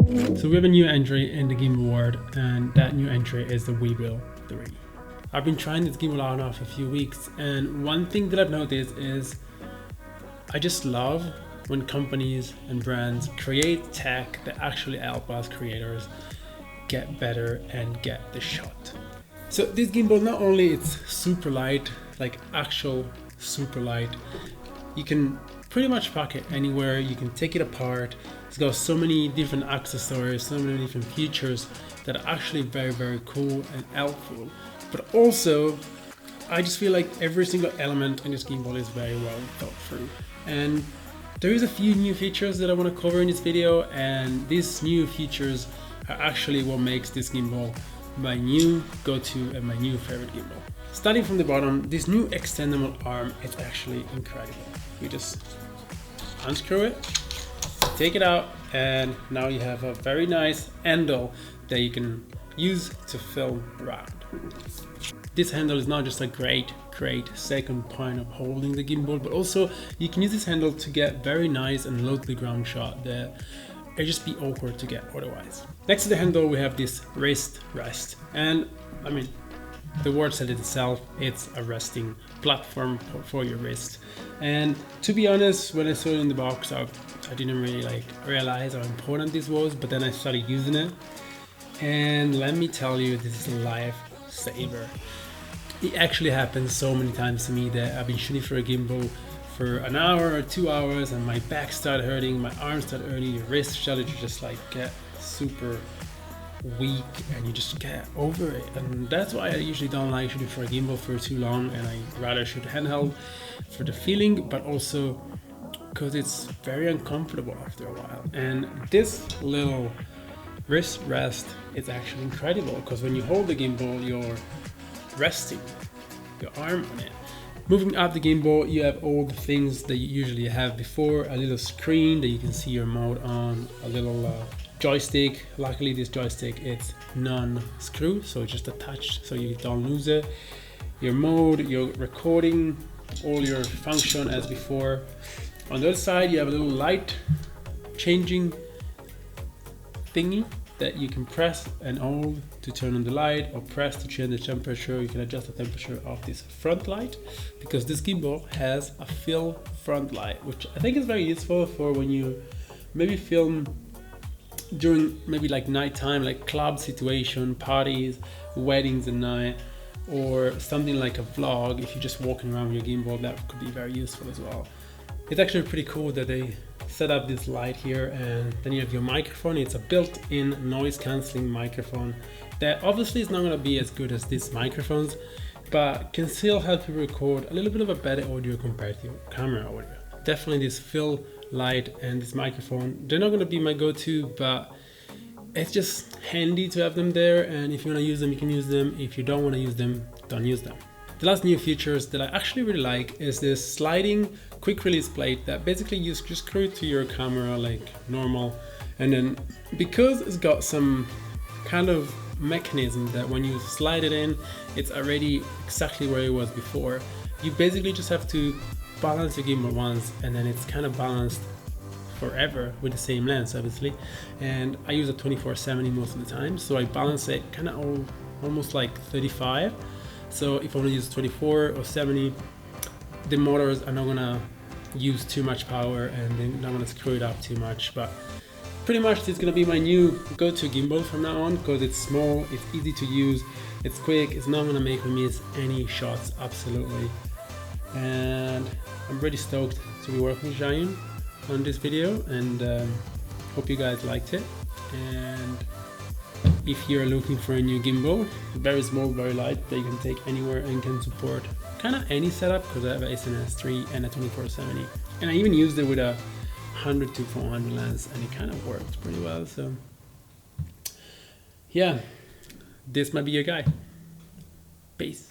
So we have a new entry in the gimbal world, and that new entry is the Weebill 3. I've been trying this gimbal out now for a few weeks, and one thing that I've noticed is I just love when companies and brands create tech that actually help us creators get better and get the shot. So this gimbal, not only it's super light, like actual super light, you can pretty much pack it anywhere, you can take it apart. It's got so many different accessories, so many different features that are actually very, very cool and helpful. But also, I just feel like every single element in this gimbal is very well thought through. And there is a few new features that I want to cover in this video, and these new features are actually what makes this gimbal my new go-to and my new favorite gimbal. Starting from the bottom, this new extendable arm is actually incredible. You just unscrew it, take it out, and now you have a very nice handle that you can use to film around. This handle is not just a great second point of holding the gimbal, but also you can use this handle to get very nice and low to the ground shot that it'd just be awkward to get otherwise. Next to the handle we have this wrist rest, and I mean, the word said it itself, it's a resting platform for your wrist. And to be honest, when I saw it in the box, I didn't really realize how important this was, but then I started using it, and let me tell you, this is a lifesaver. It actually happened so many times to me that I've been shooting for a gimbal for an hour or 2 hours and my back started hurting, my arms started hurting, your wrist started to just get super weak, and you just get over it. And that's why I usually don't like shooting for a gimbal for too long, and I rather shoot handheld for the feeling, but also because it's very uncomfortable after a while. And this little wrist rest is actually incredible, because when you hold the gimbal, you're resting your arm on it. Moving up the gimbal, you have all the things that you usually have before, a little screen that you can see your mode on, a little joystick. Luckily this joystick is non-screw, so it's just attached so you don't lose it. Your mode, your recording, all your function as before. On the other side you have a little light changing thingy that you can press and hold to turn on the light, or press to change the temperature. You can adjust the temperature of this front light, because this gimbal has a fill front light, which I think is very useful for when you maybe film during maybe nighttime, like club situation, parties, weddings at night, or something like a vlog. If you're just walking around with your gimbal, that could be very useful as well. It's actually pretty cool that they set up this light here, and then you have your microphone. It's a built-in noise cancelling microphone that obviously is not going to be as good as these microphones, but can still help you record a little bit of a better audio compared to your camera audio. Definitely this fill light and this microphone, they're not going to be my go-to, but it's just handy to have them there, and if you want to use them, you can use them. If you don't want to use them, don't use them. The last new features that I actually really like is this sliding quick release plate that basically you just screw it to your camera like normal, and then because it's got some kind of mechanism that when you slide it in, it's already exactly where it was before. You basically just have to balance your gimbal once, and then it's kind of balanced forever with the same lens, obviously. And I use a 24-70 most of the time, so I balance it kind of almost like 35. So if I want to use 24 or 70, the motors are not gonna use too much power, and they're not gonna screw it up too much. But pretty much it's gonna be my new go-to gimbal from now on, because it's small, it's easy to use, it's quick, it's not gonna make me miss any shots, absolutely. And I'm really stoked to be working with Zhiyun on this video, and hope you guys liked it. And if you're looking for a new gimbal, very small, very light, that you can take anywhere and can support kind of any setup, because I have a SNS3 and a 24-70, and I even used it with a 100 to 400 lens, and it kind of worked pretty well. So yeah, this might be your guy. Peace.